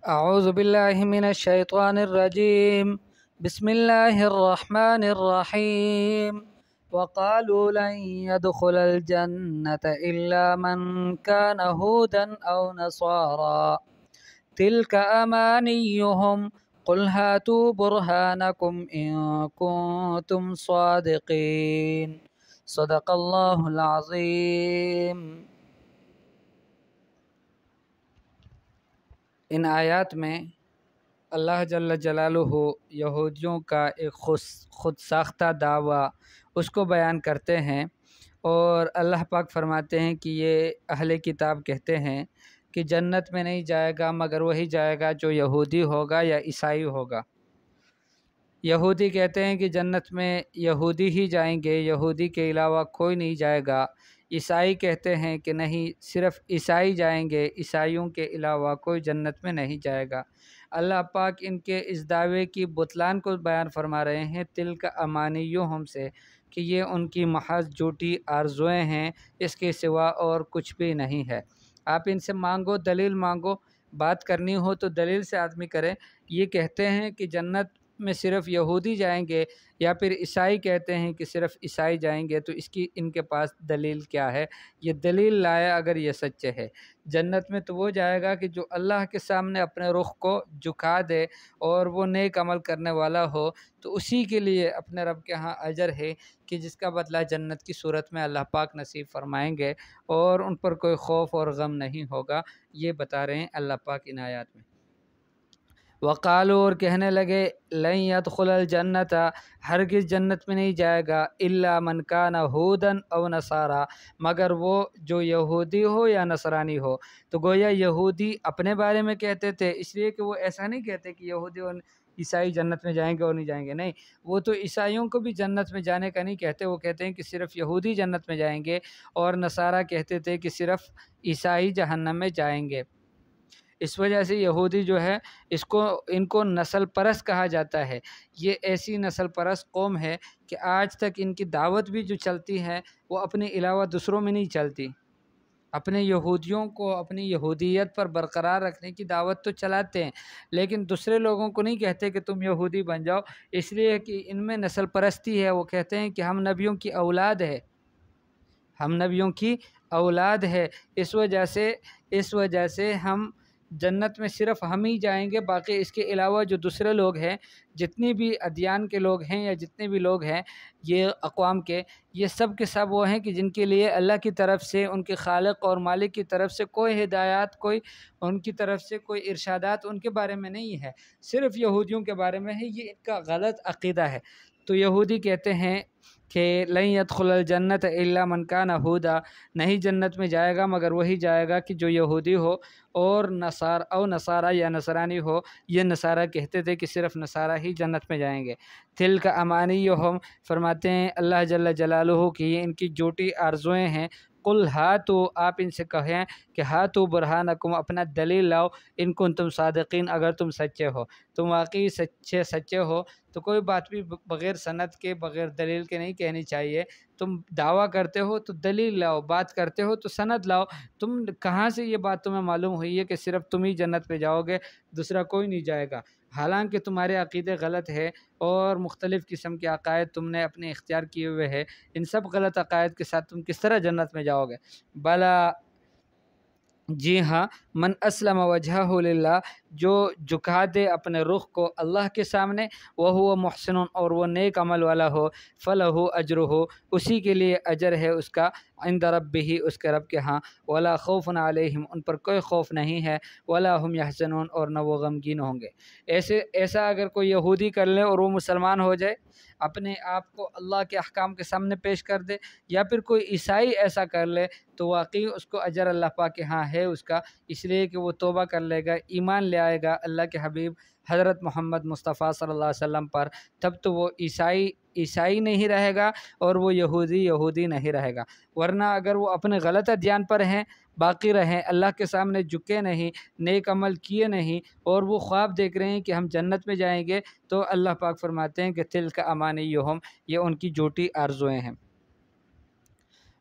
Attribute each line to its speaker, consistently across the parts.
Speaker 1: اعوذ باللہ من الشیطان الرجیم بسم اللہ الرحمن الرحیم وقالوا لن يدخل الجنة إلا من كان هودا أو نصارى تلك أمانيهم قل هاتوا برهانكم إن كنتم صادقين صدق اللہ العظیم۔ ان آیات میں اللہ جل جلالہ یہودیوں کا ایک خود ساختہ دعویٰ اس کو بیان کرتے ہیں، اور اللہ پاک فرماتے ہیں کہ یہ اہل کتاب کہتے ہیں کہ جنت میں نہیں جائے گا مگر وہی جائے گا جو یہودی ہوگا یا عیسائی ہوگا۔ یہودی کہتے ہیں کہ جنت میں یہودی ہی جائیں گے، یہودی کے علاوہ کوئی نہیں جائے گا۔ عیسائی کہتے ہیں کہ نہیں، صرف عیسائی جائیں گے، عیسائیوں کے علاوہ کوئی جنت میں نہیں جائے گا۔ اللہ پاک ان کے اس دعوے کی بطلان کو بیان فرما رہے ہیں تلک امانیہم سے، کہ یہ ان کی محض جھوٹی آرزوئیں ہیں، اس کے سوا اور کچھ بھی نہیں ہے۔ آپ ان سے مانگو، دلیل مانگو، بات کرنی ہو تو دلیل سے آدمی کرے۔ یہ کہتے ہیں کہ جنت میں صرف یہودی جائیں گے، یا پھر عیسائی کہتے ہیں کہ صرف عیسائی جائیں گے، تو اس کی ان کے پاس دلیل کیا ہے؟ یہ دلیل لائے اگر یہ سچے ہے۔ جنت میں تو وہ جائے گا کہ جو اللہ کے سامنے اپنے رخ کو جھکا دے اور وہ نیک عمل کرنے والا ہو، تو اسی کے لیے اپنے رب کے ہاں اجر ہے کہ جس کا بدلہ جنت کی صورت میں اللہ پاک نصیب فرمائیں گے، اور ان پر کوئی خوف اور غم نہیں ہوگا۔ یہ بتا رہے ہیں اللہ پاک ان آیات میں۔ وقالو، اور کہنے لگے، لن يدخل الجنت، ہرگز جنت میں نہیں جائے گا، الا من کان ہودا او نصارا، مگر وہ جو یہودی ہو یا نصرانی ہو۔ تو گویا یہودی اپنے بارے میں کہتے تھے، اس لیے کہ وہ ایسا نہیں کہتے کہ یہودی اور عیسائی جنت میں جائیں گے اور نہیں جائیں گے، نہیں، وہ تو عیسائیوں کو بھی جنت میں جانے کا نہیں کہتے، وہ کہتے ہیں کہ صرف یہودی جنت میں جائیں گے، اور نصارہ کہتے تھے کہ صرف عیسائی جہنم میں جائیں گے۔ اس وجہ سے یہودی جو ہے ان کو نسل پرست کہا جاتا ہے۔ یہ ایسی نسل پرست قوم ہے کہ آج تک ان کی دعوت بھی جو چلتی ہے وہ اپنے علاوہ دوسروں میں نہیں چلتی۔ اپنے یہودیوں کو اپنی یہودیت پر برقرار رکھنے کی دعوت تو چلاتے ہیں، لیکن دوسرے لوگوں کو نہیں کہتے کہ تم یہودی بن جاؤ، اس لیے کہ ان میں نسل پرستی ہے۔ وہ کہتے ہیں کہ ہم نبیوں کی اولاد ہے، ہم نبیوں کی اولاد ہے، اس وجہ سے ہم جنت میں صرف ہم ہی جائیں گے، باقی اس کے علاوہ جو دوسرے لوگ ہیں، جتنی بھی ادیان کے لوگ ہیں یا جتنے بھی لوگ ہیں یہ اقوام کے، یہ سب کے سب وہ ہیں کہ جن کے لیے اللہ کی طرف سے، ان کے خالق اور مالک کی طرف سے کوئی ہدایات، کوئی ان کی طرف سے کوئی ارشادات ان کے بارے میں نہیں ہے، صرف یہودیوں کے بارے میں ہے۔ یہ ان کا غلط عقیدہ ہے۔ تو یہودی کہتے ہیں کہ لن يدخل الجنت الا من کان ہودا، نہیں جنت میں جائے گا مگر وہی جائے گا کہ جو یہودی ہو، اور نصارہ یا نصرانی ہو۔ یہ نصارہ کہتے تھے کہ صرف نصارہ ہی جنت میں جائیں گے۔ تلک امانیہم، فرماتے ہیں اللہ جل جلالہ کہ یہ ان کی جھوٹی آرزوئیں ہیں۔ قل ہاتو، آپ ان سے کہیں کہ ہاتو برہانکم، اپنا دلیل لاؤ، ان کنتم صادقین، اگر تم سچے ہو، تم واقعی سچے ہو تو کوئی بات بھی بغیر سند کے، بغیر دلیل کے نہیں کہنی چاہیے۔ تم دعویٰ کرتے ہو تو دلیل لاؤ، بات کرتے ہو تو سند لاؤ۔ تم کہاں سے یہ بات تمہیں معلوم ہوئی ہے کہ صرف تم ہی جنت پہ جاؤ گے، دوسرا کوئی نہیں جائے گا؟ حالانکہ تمہارے عقیدے غلط ہے، اور مختلف قسم کے عقائد تم نے اپنے اختیار کیے ہوئے ہیں، ان سب غلط عقائد کے ساتھ تم کس طرح جنت میں جاؤ گے؟ بلا، جی ہاں، من اسلم وجہہ للہ، جو جھکا دے اپنے رخ کو اللہ کے سامنے، وہو محسن، اور وہ نیک عمل والا ہو، فلہ اجرہ، اسی کے لیے اجر ہے اس کا، عند ربہ، اس کے رب کے ہاں، ولا خوف علیہم، ان پر کوئی خوف نہیں ہے، ولا هم یحزنون، اور نہ وہ غمگین ہوں گے۔ ایسا اگر کوئی یہودی کر لے اور وہ مسلمان ہو جائے، اپنے آپ کو اللہ کے احکام کے سامنے پیش کر دے، یا پھر کوئی عیسائی ایسا کر لے، تو واقعی اس کو اجر اللہ پاک کے ہاں ہے اس کا، اس لیے کہ وہ توبہ کر لے گا، ایمان لے آئے گا اللہ کے حبیب حضرت محمد مصطفیٰ صلی اللہ علیہ وسلم پر، تب تو وہ عیسائی نہیں رہے گا، اور وہ یہودی نہیں رہے گا۔ ورنہ اگر وہ اپنے غلط ادیان پر ہیں، باقی رہیں، اللہ کے سامنے جھکے نہیں، نیک عمل کیے نہیں، اور وہ خواب دیکھ رہے ہیں کہ ہم جنت میں جائیں گے، تو اللہ پاک فرماتے ہیں کہ تلک امانیہم، یہ ان کی جھوٹی آرزوئیں ہیں۔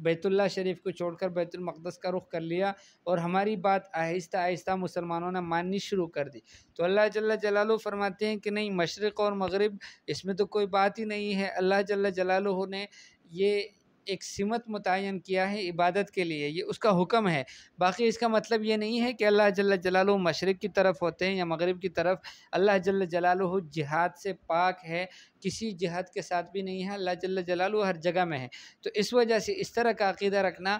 Speaker 1: بیت اللہ شریف کو چھوڑ کر بیت المقدس کا رخ کر لیا اور ہماری بات آہستہ آہستہ مسلمانوں نے ماننی شروع کر دی۔ تو اللہ جل جلالہ فرماتے ہیں کہ نہیں، مشرق اور مغرب اس میں تو کوئی بات ہی نہیں ہے۔ اللہ جل جلالہ نے یہ ایک سمت متعین کیا ہے عبادت کے لیے، یہ اس کا حکم ہے۔ باقی اس کا مطلب یہ نہیں ہے کہ اللہ جل جلالہ مشرق کی طرف ہوتے ہیں یا مغرب کی طرف۔ اللہ جل جلالہ جہاد سے پاک ہے، کسی جہاد کے ساتھ بھی نہیں ہے۔ اللہ جل جلالہ ہر جگہ میں ہے۔ تو اس وجہ سے اس طرح کا عقیدہ رکھنا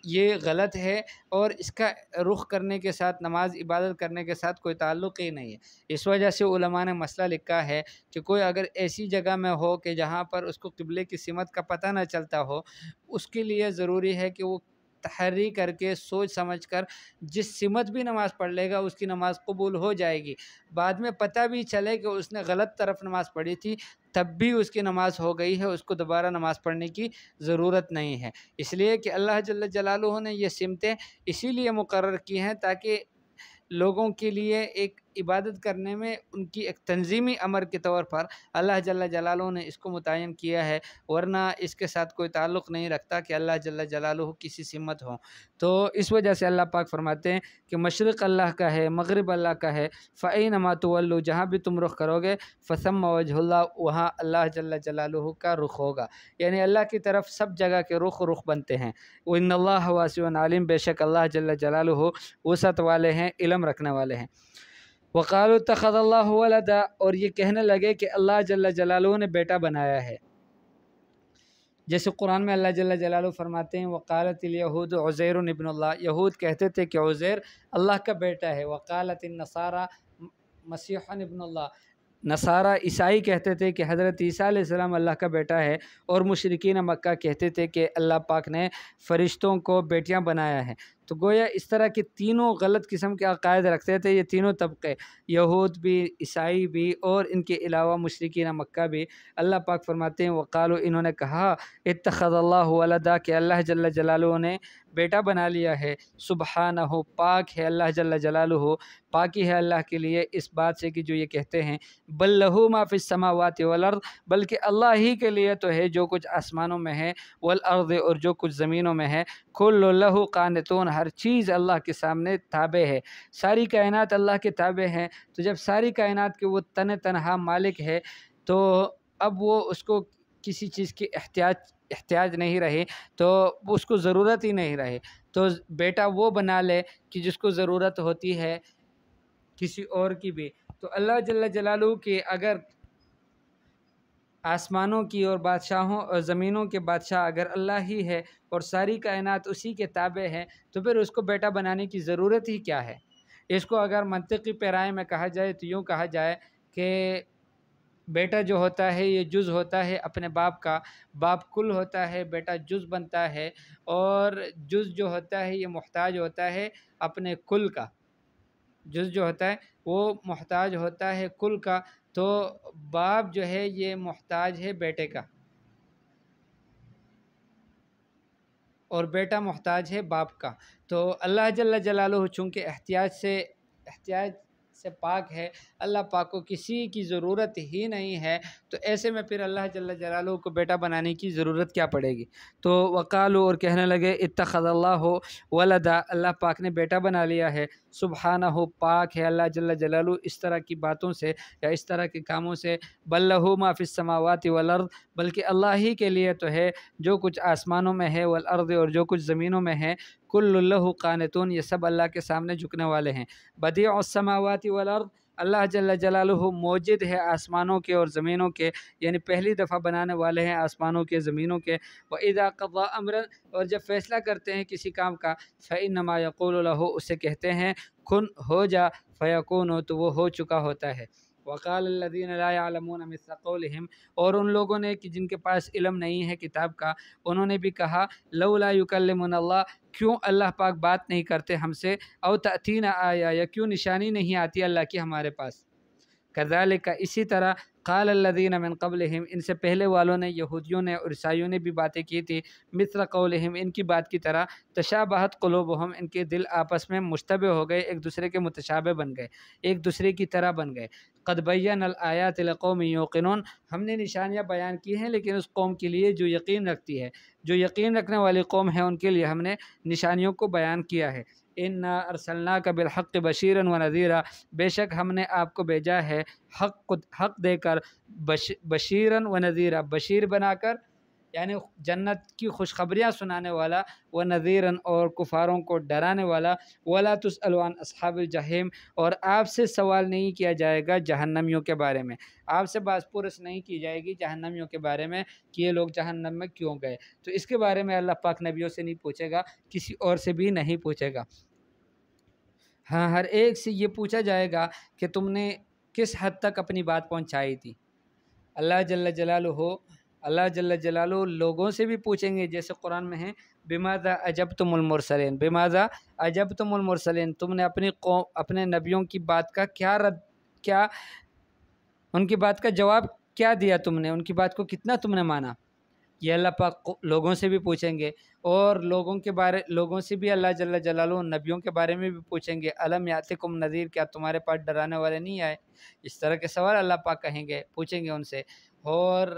Speaker 1: یہ غلط ہے، اور اس کا رخ کرنے کے ساتھ، نماز عبادت کرنے کے ساتھ کوئی تعلق ہی نہیں ہے۔ اس وجہ سے علماء نے مسئلہ لکھا ہے کہ کوئی اگر ایسی جگہ میں ہو کہ جہاں پر اس کو قبلے کی سمت کا پتہ نہ چلتا ہو، اس کے لیے ضروری ہے کہ وہ تحری کر کے سوچ سمجھ کر جس سمت بھی نماز پڑھ لے گا اس کی نماز قبول ہو جائے گی۔ بعد میں پتہ بھی چلے کہ اس نے غلط طرف نماز پڑھی تھی، تب بھی اس کی نماز ہو گئی ہے، اس کو دوبارہ نماز پڑھنے کی ضرورت نہیں ہے۔ اس لیے کہ اللہ جل جلالہ نے یہ سمتیں اسی لیے مقرر کی ہیں تاکہ لوگوں کے لیے ایک عبادت کرنے میں ان کی ایک تنظیمی امر کے طور پر اللہ جل جلالہ نے اس کو متعین کیا ہے، ورنہ اس کے ساتھ کوئی تعلق نہیں رکھتا کہ اللہ جل جلالہ کسی سمت ہوں۔ تو اس وجہ سے اللہ پاک فرماتے ہیں کہ مشرق اللہ کا ہے، مغرب اللہ کا ہے، فَأَيْنَمَا تُوَلُّوا، جہاں بھی تم رخ کرو گے، فَثَمَّ وَجْهُ اللَّهِ، وہاں اللہ جل جلالہ کا رخ ہوگا، یعنی اللہ کی طرف سب جگہ کے رخ بنتے ہیں۔ وَإِنَّ اللَّهَ وَاسِعٌ عَلِيمٌ، بے شک اللہ جل جلالہ وسعت والے ہیں، علم رکھنے والے ہیں۔ وَقَالُوا اتَّخَذَ اللَّهُ وَلَدًا، اور یہ کہنے لگے کہ اللہ جل جلالہ نے بیٹا بنایا ہے۔ جیسے قرآن میں اللہ جل جلالہ فرماتے ہیں وَقَالَتِ الْيَهُودُ عُزَيْرٌ ابن اللہ، یہود کہتے تھے کہ عزیر اللہ کا بیٹا ہے۔ وَقَالَتِ النَّصَارَى مسیح ابن اللہ، نصارہ عیسائی کہتے تھے کہ حضرت عیسیٰ علیہ السلام اللہ کا بیٹا ہے، اور مشرکین مکہ کہتے تھے کہ اللہ پاک نے فرشتوں کو بیٹیاں بنایا ہے۔ تو گویا اس طرح کے تینوں غلط قسم کے عقائد رکھتے تھے یہ تینوں طبقے، یہود بھی، عیسائی بھی، اور ان کے علاوہ مشرکین مکہ بھی۔ اللہ پاک فرماتے ہیں وقالو، انہوں نے کہا اتخذ اللہ ولدا، کہ اللہ جل جلالہ نے بیٹا بنا لیا ہے۔ سبحانہ، پاک ہے اللہ جل جلالہ، پاکی ہے اللہ کے لیے اس بات سے کہ جو یہ کہتے ہیں۔ بل لہو ما فی السماوات والارض، بلکہ اللہ ہی کے لیے تو ہے جو کچھ آسمانوں میں ہے، والارض، اور جو کچھ زمینوں میں ہے۔ کل لہ قانتون، ہر چیز اللہ کے سامنے تابع ہے، ساری کائنات اللہ کے تابع ہیں۔ تو جب ساری کائنات کے وہ تنہا مالک ہے تو اب وہ اس کو کسی چیز کی احتیاج نہیں رہی، تو اس کو ضرورت ہی نہیں رہی، تو بیٹا وہ بنا لے کہ جس کو ضرورت ہوتی ہے کسی اور کی بھی۔ تو اللہ جل جلالہ کی اگر آسمانوں کی اور بادشاہوں اور زمینوں کے بادشاہ اگر اللہ ہی ہے اور ساری کائنات اسی کے تابع ہے، تو پھر اس کو بیٹا بنانے کی ضرورت ہی کیا ہے؟ اس کو اگر منطقی پیرائے میں کہا جائے تو یوں کہا جائے کہ بیٹا جو ہوتا ہے یہ جز ہوتا ہے اپنے باپ کا، باپ کل ہوتا ہے، بیٹا جز بنتا ہے، اور جز جو ہوتا ہے یہ محتاج ہوتا ہے اپنے کل کا، جز جو ہوتا ہے وہ محتاج ہوتا ہے کل کا۔ تو باپ جو ہے یہ محتاج ہے بیٹے کا، اور بیٹا محتاج ہے باپ کا۔ تو اللہ جل جلالہ چونکہ احتیاج سے پاک ہے، اللہ پاک کو کسی کی ضرورت ہی نہیں ہے، تو ایسے میں پھر اللہ جل جلالہ کو بیٹا بنانے کی ضرورت کیا پڑے گی؟ تو وقالو، اور کہنے لگے اتخذ اللہ ولدا، اللہ پاک نے بیٹا بنا لیا ہے۔ سبحانہ، پاک ہے اللہ جل جلالہ اس طرح کی باتوں سے یا اس طرح کے کاموں سے۔ بل لہ ما فی السماوات والارض، بلکہ اللہ ہی کے لیے تو ہے جو کچھ آسمانوں میں ہے، والارض، اور جو کچھ زمینوں میں ہے۔ کل لہ قانتون، یہ سب اللہ کے سامنے جھکنے والے ہیں۔ بدیع السماوات والارض، اللہ جل جلالہ موجد ہے آسمانوں کے اور زمینوں کے، یعنی پہلی دفعہ بنانے والے ہیں آسمانوں کے زمینوں کے۔ وَإِذَا قَضَىٰ أَمْرًا، اور جب فیصلہ کرتے ہیں کسی کام کا، فَإِنَّمَا يَقُولُ لَهُ، اسے کہتے ہیں کن ہو جا، فَيَكُونُ، تو وہ ہو چکا ہوتا ہے۔ وقال الذين لا يعلمون مثل قولهم، اور ان لوگوں نے کہ جن کے پاس علم نہیں ہے کتاب کا، انہوں نے بھی کہا لولا يكلمنا اللہ، کیوں اللہ پاک بات نہیں کرتے ہم سے، او تأتینا آیا، یا کیوں نشانی نہیں آتی اللہ کی ہمارے پاس۔ کذالک، اسی طرح قال الذین من قبلہم، ان سے پہلے والوں نے، یہودیوں نے اور عیسائیوں نے بھی باتیں کی تھی، مثل قولہم، ان کی بات کی طرح، تشابہت قلوبہم، ان کے دل آپس میں مشتبہ ہو گئے، ایک دوسرے کے متشابہ بن گئے، ایک دوسرے کی طرح بن گئے۔ قد بینا الآیات لقوم یوقنون، ہم نے نشانیاں بیان کی ہیں لیکن اس قوم کے لیے جو یقین رکھتی ہے، جو یقین رکھنے والی قوم ہے، ان کے لیے ہم نے نشانیوں کو بیان کیا ہے۔ انا ارسلناک بالحق بشیرا ونذیرا، بے شک ہم نے آپ کو بھیجا ہے حق دے کر، بشیرا ونذیرا، بشیر بنا کر یعنی جنت کی خوشخبریاں سنانے والا، ونذیرا اور کفاروں کو ڈرانے والا، ولا تسأل عن اصحاب الجحیم، اور آپ سے سوال نہیں کیا جائے گا جہنمیوں کے بارے میں، آپ سے باز پرس نہیں کی جائے گی جہنمیوں کے بارے میں کہ یہ لوگ جہنم میں کیوں گئے۔ تو اس کے بارے میں اللہ پاک نبیوں سے نہیں پوچھے گا، کسی اور سے بھی نہیں پوچھے گا۔ ہاں، ہر ایک سے یہ پوچھا جائے گا کہ تم نے کس حد تک اپنی بات پہنچائی تھی۔ اللہ جل جلالہ لوگوں سے بھی پوچھیں گے، جیسے قرآن میں ہے بماذا اجبتم المرسلین، بماذا اجبتم المرسلین، تم نے اپنے نبیوں کی بات کا کیا ان کی بات کا جواب کیا دیا، تم نے ان کی بات کو کتنا تم نے مانا۔ یہ اللہ پاک لوگوں سے بھی پوچھیں گے، اور لوگوں سے بھی اللہ جل جلالہ نبیوں کے بارے میں بھی پوچھیں گے، الم یاتکم نذیر، کیا تمہارے پاس ڈرانے والے نہیں آئے؟ اس طرح کے سوال اللہ پاک پوچھیں گے ان سے۔ اور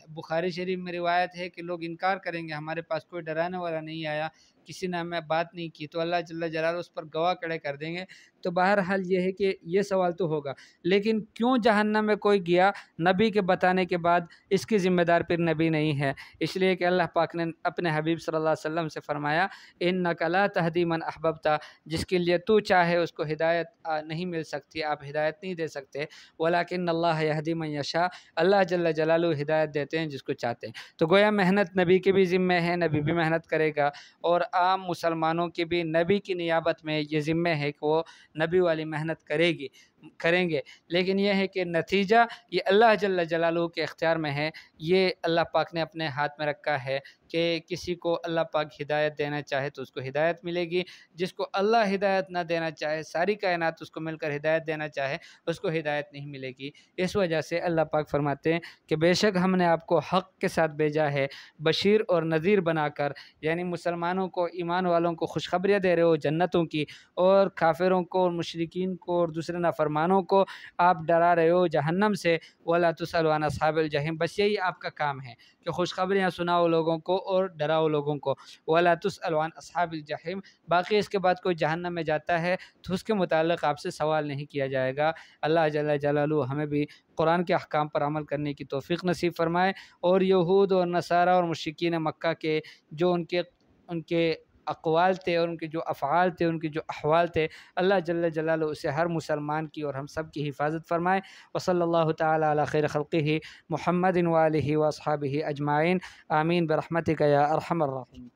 Speaker 1: بخاری شریف میں روایت ہے کہ لوگ انکار کریں گے، ہمارے پاس کوئی ڈرانے والا نہیں آیا، کسی نے ہمیں بات نہیں کی، تو اللہ جل جلالہ اس پر گواہ کھڑے کر دیں گے۔ تو بہرحال یہ ہے کہ یہ سوال تو ہوگا، لیکن کیوں جہنم میں کوئی گیا نبی کے بتانے کے بعد، اس کی ذمہ دار پھر نبی نہیں ہے، اس لیے کہ اللہ پاک نے اپنے حبیب صلی اللہ علیہ وسلم سے فرمایا انک لا تہدی من احببت، جس کے لیے تو چاہے اس کو ہدایت نہیں مل سکتی، آپ ہدایت نہیں دے سکتے، ولکن اللہ یہدی من یشاء، اللہ جل جلالہ ہدایت دیتے ہیں جس کو چاہتے ہیں۔ تو گویا محنت نبی کے بھی ذمہ ہے، نبی بھی محنت کرے گا، اور عام مسلمانوں کے بھی نبی کی نیابت میں یہ ذمہ ہے کہ وہ نبی والی محنت کریں گے، لیکن یہ ہے کہ نتیجہ یہ اللہ جل جلالہ کے اختیار میں ہے، یہ اللہ پاک نے اپنے ہاتھ میں رکھا ہے کہ کسی کو اللہ پاک ہدایت دینا چاہے تو اس کو ہدایت ملے گی، جس کو اللہ ہدایت نہ دینا چاہے، ساری کائنات اس کو مل کر ہدایت دینا چاہے، اس کو ہدایت نہیں ملے گی۔ اس وجہ سے اللہ پاک فرماتے ہیں کہ بے شک ہم نے آپ کو حق کے ساتھ بھیجا ہے، بشیر اور نذیر بنا کر، یعنی مسلمانوں کو، ایمان والوں کو خوشخبریاں دے رہے ہو جنتوں کی، اور کافروں کو اور مشرکین کو اور دوسرے نافرمانوں کو آپ ڈرا رہے ہو جہنم سے، وَلَا تُسْأَلُ عَنْ أَصْحَابِ الْجَحِيمِ، بس یہی آپ کا کام ہے کہ خوشخبریاں سناؤ لوگوں کو اور ڈراؤ لوگوں کو، وَلَا تُسْأَلُ عَنْ أَصْحَابِ الْجَحِيمِ، باقی اس کے بعد کوئی جہنم میں جاتا ہے تو اس کے متعلق آپ سے سوال نہیں کیا جائے گا۔ اللہ جل جلالہ ہمیں بھی قرآن کے احکام پر عمل کرنے کی توفیق نصیب فرمائے، اور یہود اور نصارہ اور مشرکین مکہ کے جو ان کے اقوال تھے اور ان کے جو افعال تھے، ان کے جو احوال تھے، اللہ جل جلالہ اسے ہر مسلمان کی اور ہم سب کی حفاظت فرمائے۔ وصلی اللہ تعالی علی خیر خلقہ محمد وآلہ واصحابہ اجمعین، آمین برحمتک یا ارحم الراحمین۔